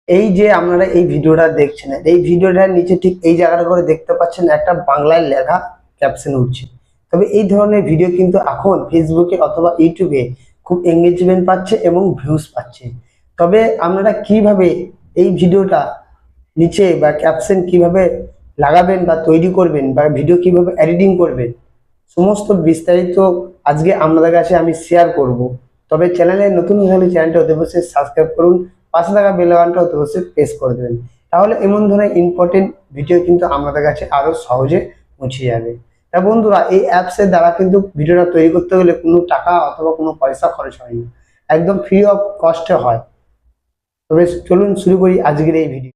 এই যে আপনারা এই ভিডিওটা দেখছেন, এই ভিডিওটার নিচে ঠিক এই জায়গাটা করে দেখতে পাচ্ছেন একটা বাংলায় লেখা ক্যাপশন উঠছে। তবে এই ধরনের ভিডিও কিন্তু এখন ফেসবুকে অথবা ইউটিউবে খুব এঙ্গেজমেন্ট পাচ্ছে এবং ভিউজ পাচ্ছে। তবে আপনারা কিভাবে এই ভিডিওটা নিচে বা ক্যাপশন কিভাবে লাগাবেন বা তৈরি করবেন বা ভিডিও কিভাবে এডিটিং করবেন, সমস্ত বিস্তারিত আজকে আপনাদের কাছে আমি শেয়ার করব। তবে চ্যানেলে নতুন হলে চ্যানেলটা অতি অবশ্যই সাবস্ক্রাইব করুন, পাশে থাকা বেল আইকনটা অতি অবশ্যই প্রেস করে দেবেন। তাহলে এমন ধরনের ইম্পর্টেন্ট ভিডিও কিন্তু আপনাদের কাছে আরো সহজে পৌঁছে যাবে। তা বন্ধুরা, এই অ্যাপসের দ্বারা কিন্তু ভিডিওটা তৈরি করতে গেলে কোনো টাকা অথবা কোনো পয়সা খরচ হয় না, একদম ফ্রি অফ কস্টে হয়। তবে চলুন শুরু করি আজকের এই ভিডিও।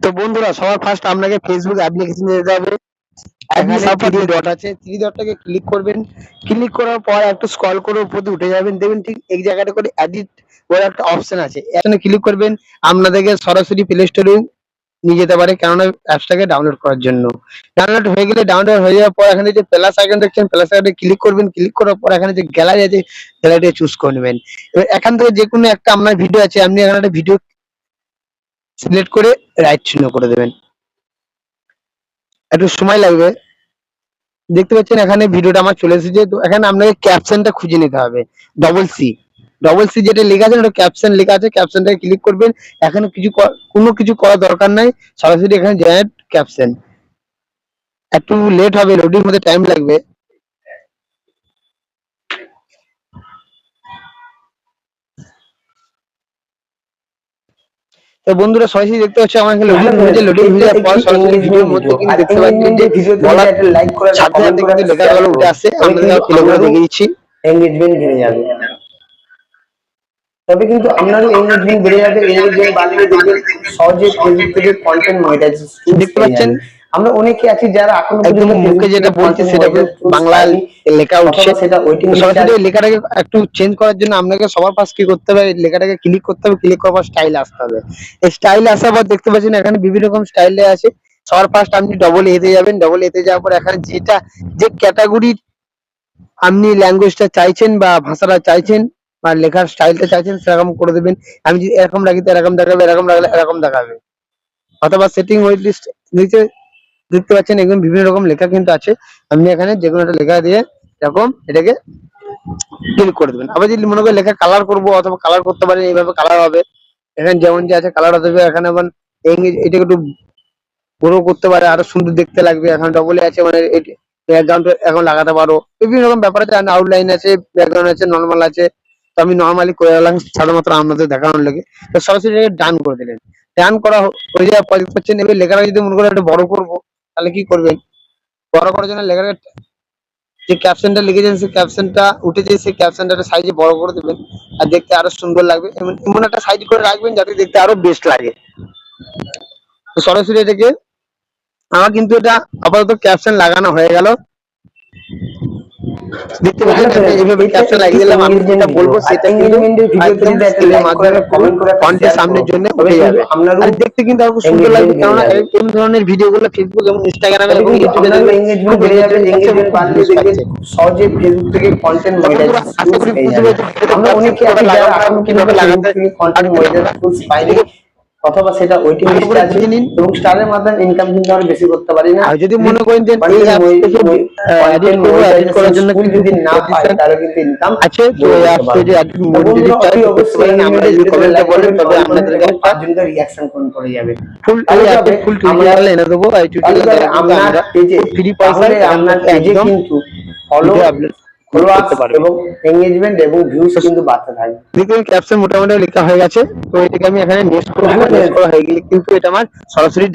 তো বন্ধুরা, সবার ফার্স্ট আপনাকে ফেসবুক অ্যাপ্লিকেশনে যেতে হবে। থ্রি ডট আছে, থ্রি ডটটাকে ক্লিক করবেন। ক্লিক করার পর একটু স্ক্রল করে উপর দিয়ে উঠে যাবেন, দেখবেন ঠিক এই জায়গাটা করে এডিট বলে একটা অপশন আছে, এখানে ক্লিক করবেন। আপনাদেরকে সরাসরি প্লে স্টোরে নিয়ে যেতে পারে, কেননা অ্যাপসটাকে ডাউনলোড করার জন্য। ডাউনলোড হয়ে গেলে, ডাউনলোড হয়ে যাওয়ার পর এখানে যে প্লাস আইকন দেখছেন, প্লাস আইকনে ক্লিক করবেন। ক্লিক করার পর এখানে যে গ্যালারি আছে, গ্যালারিটা চুজ করে নেবেন। এবার এখান থেকে যে কোনো একটা আপনার ভিডিও আছে, আপনি এখানে একটা ভিডিও সিলেক্ট করে রাইট চিহ্ন করে দেবেন। একটু সময় লাগবে। দেখতে পাচ্ছেন এখানে ভিডিওটা আমার চলে এসেছে। তো এখানে আপনাকে ক্যাপশনটা খুঁজে নিতে হবে, ডবল সি যেটা লেখা আছে, ওটা ক্যাপশন লেখা আছে, ক্যাপশনটাকে ক্লিক করবেন। এখানে কোনো কিছু করার দরকার নাই, সরাসরি এখানে জেনারেট ক্যাপশন। একটু লেট হবে, লোডিং হতে টাইম লাগবে। তো বন্ধুরা, সরাসরি দেখতে পাচ্ছি আমার এখানে লোডিং হয়েছে। লোডিং হয়ে যাওয়ার পর সরাসরি ভিডিওর মধ্যে কিন্তু দেখতে পাচ্ছেন যে বলার লাইক করে সাথে সাথে কিন্তু লেখাগুলো উঠে আসছে। আপনাদের প্লে করে দেখিয়ে দিচ্ছি, এঙ্গেজমেন্ট বেড়ে যাবে। তবে কিন্তু আপনারও এঙ্গেজমেন্ট বেড়ে যাবে। এঙ্গেজমেন্ট বাড়লে দেখবেন সহজে ফেসবুক থেকে কন্টেন্ট মনিটাইজেশন দেখতে পাচ্ছেন। আমরা অনেকে আছি যারা এখনো পর্যন্ত মুখে যেটা বলছি সেটা বাংলায় লেখা উঠছে, সেটা ওয়েটিং সরাসরি লেখাটাকে একটু চেঞ্জ করার জন্য আপনাকে সবার ফার্স্ট কি করতে হবে, লেখাটাকে ক্লিক করতে হবে। ক্লিক করার পর স্টাইল আসতে হবে। এই স্টাইল আসার পর দেখতে পাচ্ছেন এখানে বিভিন্ন রকম স্টাইলে আছে। সবার ফার্স্ট আপনি ডবল এতে যাবেন। ডবল এতে যাওয়ার পর এখানে যে ক্যাটাগরির আপনি ল্যাঙ্গুয়েজটা চাইছেন বা ভাষাটা চাইছেন বা লেখার স্টাইলটা চাইছেন, সেরকম করে দেবেন। আমি যদি এরকম রাখি তো এরকম দেখাবে, এরকম রাখলে এরকম দেখাবে। অথবা সেটিং ওয়েট লিস্ট নিচে দেখতে পাচ্ছেন একদম বিভিন্ন রকম লেখা কিন্তু আছে। আপনি এখানে যে কোনো একটা লেখা দিয়ে এরকম এটাকে ক্লিক করে দেবেন। আবার যদি মনে করেন লেখা কালার করবো অথবা কালার করতে পারেন, এইভাবে কালার হবে। এখানে যেমন যে আছে কালার হতে হবে। এখানে আবার এটাকে একটু বড় করতে পারে, আরো সুন্দর দেখতে লাগবে। এখন ডবল আছে মানে ব্যাকগ্রাউন্ড এখন লাগাতে পারো। বিভিন্ন রকম ব্যাপার আছে, আউটলাইন আছে, ব্যাকগ্রাউন্ড আছে, নর্মাল আছে। তো আমি নর্মালি করে গেলাম সাধারণত আপনাদের দেখানোর লেগে। তো সরাসরি ডান করে দিলেন। ডান করা হয়ে যাওয়ার পর দেখতে পাচ্ছেন এবার লেখাটা যদি মনে করেন একটু বড় করবো, তাহলে কি করবেন, বড় করার জন্য লেখাটা যে ক্যাপশনটা লিখেছেন সেই ক্যাপশনটা উঠেছে, সেই ক্যাপশনটা সাইজে বড় করে দেবেন আর দেখতে আরো সুন্দর লাগবে। এমন একটা সাইজ করে রাখবেন যাতে দেখতে আরো বেস্ট লাগে। তো সরাসরি এটাকে আমার কিন্তু এটা আপাতত ক্যাপশন লাগানো হয়ে গেল। দেখতে পাচ্ছেন আমি এইভাবে ক্যাপশন লাগিয়ে দিলাম। আমি যেটা বলবো সেটা কিন্তু একদম স্ক্রিনের মাধ্যমে কন্টেন্ট সামনের জন্য উঠে যাবে। আর দেখতে কিন্তু আরো সুন্দর লাগবে, কারণ এই ধরনের ভিডিওগুলো ফেসবুক এবং ইনস্টাগ্রামে এবং ইউটিউবে খুব এঙ্গেজমেন্ট বাড়লে দেখবেন সহজে ফেসবুক থেকে কন্টেন্ট মনিটাইজেশন পেয়ে যাবে। আমরা অনেকে আছি যারা এখনো কিভাবে লাগাতে কন্টেন্ট মনিটাইজেশন পাইনি অথবা সেটা ওয়েটিং লিস্টে আছে, এবং স্টারের মাধ্যমে ইনকাম কিন্তু আমরা বেশি করতে পারি না। আর যদি মনে করেন যে এই অ্যাপস থেকে এডিট করার জন্য যদি না পাই, তাহলে কিন্তু ইনকাম আছে। তো এই অ্যাপস থেকে এডিট মনিটাইজেশন চাই অবশ্যই আমাদের যদি কমেন্টে বলেন, তবে আপনাদেরকে পাঁচজনকে রিঅ্যাকশন করে যাবে। ফুল অ্যাপে ফুল টিউটোরিয়াল এনে দেবো। এই টিউটোরিয়াল আমরা পেজে ফ্রি পয়সায় আপনার পেজে কিন্তু ফলো এবং এঙ্গেজমেন্ট এবং ভিউজ কিন্তু বাড়তে থাকবে। দেখুন ক্যাপশন মোটামুটি লেখা হয়ে গেছে। তো এটাকে আমি এখানে নেক্সট করব। নেক্সট করা হয়ে গেলে কিন্তু এটা আমার সরাসরি